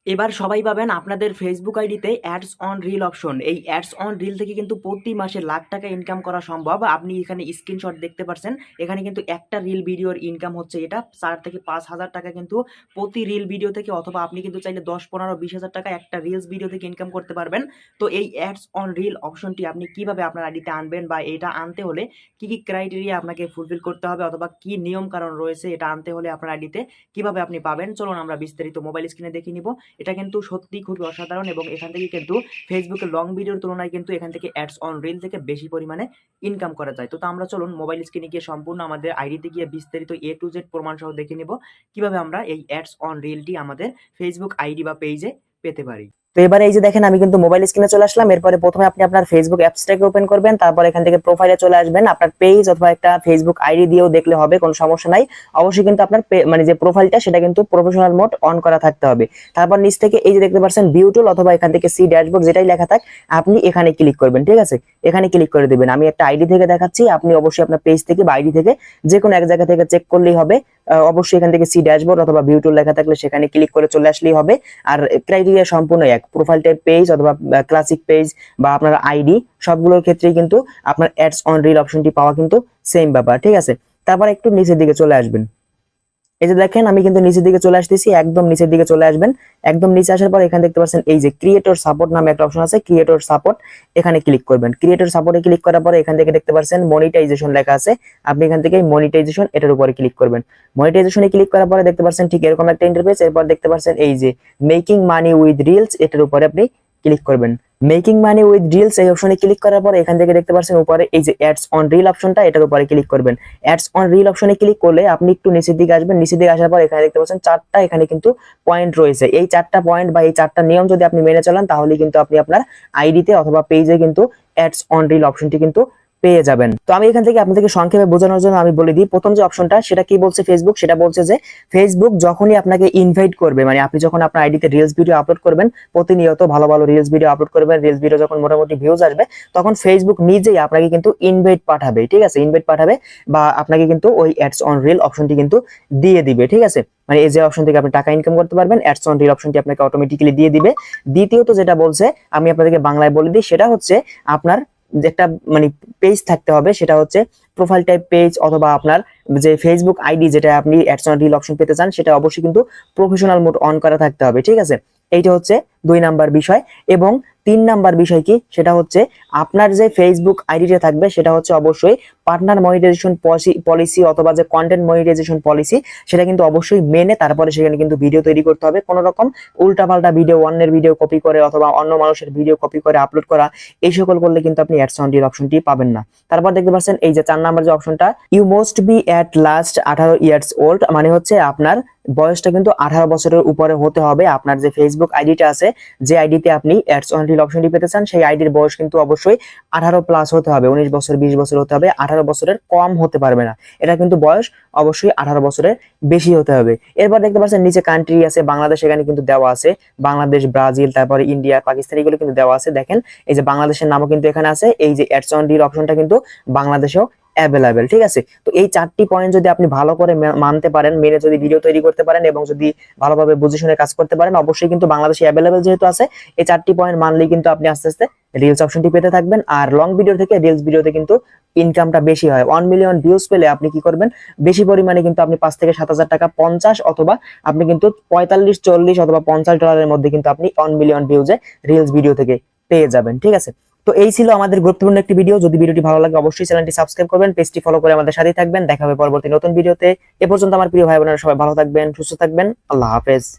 এবার সবাই পাবেন আপনাদের ফেসবুক আইডিতে অ্যাডস অন রিল অপশন। এই অ্যাডস অন রিল থেকে কিন্তু প্রতি মাসে লাখ টাকা ইনকাম করা সম্ভব। আপনি এখানে স্ক্রিনশট দেখতে পাচ্ছেন, এখানে কিন্তু একটা রিল ভিডিওর ইনকাম হচ্ছে এটা 4 থেকে 5,000 টাকা কিন্তু প্রতি রিল ভিডিও থেকে, অথবা আপনি কিন্তু চাইলে 10, 15, 20,000 টাকা একটা রিলস ভিডিও থেকে ইনকাম করতে পারবেন। তো এই অ্যাডস অন রিল অপশনটি আপনি কিভাবে আপনার আইডিতে আনবেন, বা এটা আনতে হলে কি কি ক্রাইটেরিয়া আপনাকে ফুলফিল করতে হবে, অথবা কি নিয়ম কারণ রয়েছে এটা আনতে হলে আপনার আইডিতে কিভাবে আপনি পাবেন, চলুন আমরা বিস্তারিত মোবাইল স্ক্রিনে দেখে নিব। এটা কিন্তু সত্যি খুবই অসাধারণ, এবং এখান থেকে কিন্তু ফেসবুকের লং ভিডিওর তুলনায় কিন্তু এখান থেকে অ্যাডস অন রিল থেকে বেশি পরিমাণে ইনকাম করা যায়। তো আমরা চলুন মোবাইল স্ক্রিনে গিয়ে সম্পূর্ণ আমাদের আইডিতে গিয়ে বিস্তারিত A to Z প্রমাণ সহ দেখে নিব কিভাবে আমরা এই অ্যাডস অন রিলটি আমাদের ফেসবুক আইডি বা পেজে পেতে পারি। তো এবারে এই যে দেখেন আমি কিন্তু মোবাইল স্ক্রিনে চলে আসলাম। এরপরে প্রথমে আপনি আপনার ফেসবুক অ্যাপসটাকে ওপেন করবেন, তারপর এখান থেকে প্রোফাইলে চলে আসবেন। আপনার পেজ অথবা একটা ফেসবুক আইডি দিয়েও দেখলে হবে, কোনো সমস্যা নাই। অবশ্যই কিন্তু আপনার মানে যে প্রোফাইলটা সেটা কিন্তু প্রফেশনাল মোড অন করা থাকতে হবে। তারপর নিচ থেকে এই যে দেখতে পাচ্ছেন ভিউ টুল, অথবা এখান থেকে সি ড্যাশবোর্ড যেটাই লেখা থাক আপনি এখানে ক্লিক করবেন। ঠিক আছে, এখানে ক্লিক করে দিবেন। আমি একটা আইডি থেকে দেখাচ্ছি, আপনি অবশ্যই আপনার পেজ থেকে বা আইডি থেকে যে কোনো এক জায়গা থেকে চেক করলেই হবে। অবশ্যই এখান থেকে সি ড্যাশবোর্ড অথবা ভিউ টুল লেখা থাকলে সেখানে ক্লিক করে চলে আসলেই হবে। আর ক্রাইটেরিয়া সম্পূর্ণ এক, প্রোফাইল টাইপ পেজ অথবা ক্লাসিক পেজ বা আপনার আইডি সবগুলোর ক্ষেত্রেই কিন্তু আপনার অ্যাডস অন রিল অপশনটি পাওয়া কিন্তু সেম ব্যাপার। ঠিক আছে, তারপর একটু নিচের দিকে চলে আসবেন। এই যে দেখেন আমি কিন্তু নিচের দিকে চলে আসতেছি, একদম নিচের দিকে চলে আসবেন। একদম নিচে আসার পর এখানে দেখতে পাচ্ছেন এই যে ক্রিয়েটর সাপোর্ট নামে একটা অপশন আছে, ক্রিয়েটর সাপোর্ট, এখানে ক্লিক করবেন। ক্রিয়েটর সাপোর্টে ক্লিক করার পরে এখান থেকে দেখতে পাচ্ছেন মনিটাইজেশন লেখা আছে, আপনি এখান থেকে মনিটাইজেশন এটার উপরে ক্লিক করবেন। মনিটাইজেশনে ক্লিক করার পরে দেখতে পাচ্ছেন ঠিক এরকম একটা ইন্টারফেস। এরপর দেখতে পাচ্ছেন এই যে মেকিং মানি উইথ রিলস, এটার উপরে আপনি ক্লিক করবেন। মেকিং মানি উইথ রিলস এই অপশনে ক্লিক করার পরে এখান থেকে দেখতে পাচ্ছেন উপরে এই যে অ্যাডস অন রিল অপশনটা, এটার উপরে ক্লিক করবেন। অ্যাডস অন রিল অপশনে ক্লিক করলে আপনি একটু নিচের দিকে আসবেন। নিচের দিকে আসার পর এখানে দেখতে পাচ্ছেন চারটা এখানে কিন্তু পয়েন্ট রয়েছে। এই চারটা পয়েন্ট বা এই চারটা নিয়ম যদি আপনি মেনে চলেন তাহলে কিন্তু আপনি আপনার আইডিতে অথবা পেজে কিন্তু অ্যাডস অন রিল অপশনটি কিন্তু পেয়ে যাবেন। তো আমি এখান থেকে আপনাদেরকে সংক্ষেপে বোঝানোর জন্য আমি বলে দিই, প্রথম যে অপশনটা সেটা কি বলছে ফেসবুক, সেটা বলছে যে ফেসবুক যখনই আপনাকে ইনভাইট করবে, মানে আপনি যখন আপনার আইডিতে রিলস ভিডিও আপলোড করবেন, প্রতিনিয়ত ভালো ভালো রিলস ভিডিও আপলোড করবেন, রিলস ভিডিও যখন মোটামুটি ভিউজ আসবে তখন ফেসবুক নিজেই আপনাকে কিন্তু ইনভাইট পাঠাবে। ঠিক আছে, ইনভাইট পাঠাবে বা আপনাকে কিন্তু ওই অ্যাডস অন রিল অপশনটি কিন্তু দিয়ে দিবে। ঠিক আছে, মানে এই যে অপশন থেকে আপনি টাকা ইনকাম করতে পারবেন, অ্যাডস অন রিল অপশনটি আপনাকে অটোমেটিক্যালি দিয়ে দিবে। দ্বিতীয়ত যেটা বলছে আমি আপনাদেরকে বাংলায় বলে দিই, সেটা হচ্ছে আপনার একটা মানে পেজ থাকতে হবে, সেটা হচ্ছে প্রোফাইল টাইপ পেজ অথবা আপনার যে ফেসবুক আইডি যেটা আপনি অ্যাডস অন রিল অপশন পেতে চান সেটা অবশ্যই কিন্তু প্রফেশনাল মোড অন করা থাকতে হবে। ঠিক আছে, এইটা হচ্ছে 2 নাম্বার বিষয়। এবং 3 নাম্বার বিষয় কি, সেটা হচ্ছে আপনার যে ফেসবুক আইডিটা থাকবে সেটা হচ্ছে অবশ্যই পার্টনার মনিটাইজেশন পলিসি অথবা যে কন্টেন্ট মনিটাইজেশন পলিসি সেটা কিন্তু অবশ্যই মেনে তারপরে সেখানে কিন্তু ভিডিও তৈরি করতে হবে। কোনো রকম উল্টাপাল্টা ভিডিও, অন্যের ভিডিও কপি করে অথবা অন্য মানুষের ভিডিও কপি করে আপলোড করা, এই সকল করলে কিন্তু আপনি অ্যাডস অন রিল অপশনটি পাবেন না। তারপর দেখতে পাচ্ছেন এই যে 4 নাম্বার যে অপশনটা, you must be at least 18 years old, মানে হচ্ছে আপনার বয়সটা কিন্তু 18 বছরের উপরে হতে হবে। আপনার যে ফেসবুক আইডিটা আছে, যে আইডিতে আপনি অ্যাডস অন রিল অপশনটি পেতে চান, সেই আইডির বয়স কিন্তু অবশ্যই 18 প্লাস হতে হবে, 19 বছর 20 বছর হতে হবে, 18 বছরের কম হতে পারবে না। এটা কিন্তু বয়স অবশ্যই 18 বছরের বেশি হতে হবে। এরপর দেখতে পাচ্ছেন নিচে কান্ট্রি আছে, বাংলাদেশ এখানে কিন্তু দেওয়া আছে, বাংলাদেশ, ব্রাজিল, তারপরে ইন্ডিয়া, পাকিস্তান এগুলো কিন্তু দেওয়া আছে। দেখেন এই যে বাংলাদেশের নামও কিন্তু এখানে আছে, এই যে অ্যাডস অন রিল অপশনটা কিন্তু বাংলাদেশেও অ্যাভেলেবেল। ঠিক আছে, তো এই 4টি পয়েন্ট যদি আপনি ভালো করে মানতে পারেন, মেনে যদি ভিডিও তৈরি করতে পারেন এবং যদি ভালোভাবে বুঝে শুনে কাজ করতে পারেন, অবশ্যই কিন্তু বাংলাদেশে অ্যাভেলেবেল যেহেতু আছে, এই 4টি পয়েন্ট মানলেই কিন্তু আপনি আস্তে আস্তে রিলস অপশনটি পেতে থাকবেন। আর লং ভিডিও থেকে রিলস ভিডিওতে কিন্তু ইনকামটা বেশি হয়। 1 মিলিয়ন ভিউজ পেলে আপনি কি করবেন, বেশি পরিমাণে কিন্তু আপনি 5 থেকে 7,000 টাকা 50 অথবা আপনি কিন্তু 45, 40 অথবা $50 মধ্যে কিন্তু আপনি 1 মিলিয়ন ভিউজে রিলস ভিডিও থেকে পেয়ে যাবেন। ঠিক আছে, তো এই ছিল আমাদের গুরুত্বপূর্ণ একটি ভিডিও। যদি ভিডিওটি ভালো লাগে অবশ্যই চ্যানেলটি সাবস্ক্রাইব করবেন, পেজটি ফলো করে আমাদের সাথেই থাকবেন। দেখা হবে পরবর্তী নতুন ভিডিওতে। এ পর্যন্ত আমার প্রিয় ভাই বোনেরা সবাই ভালো থাকবেন, সুস্থ থাকবেন। আল্লাহ হাফেজ।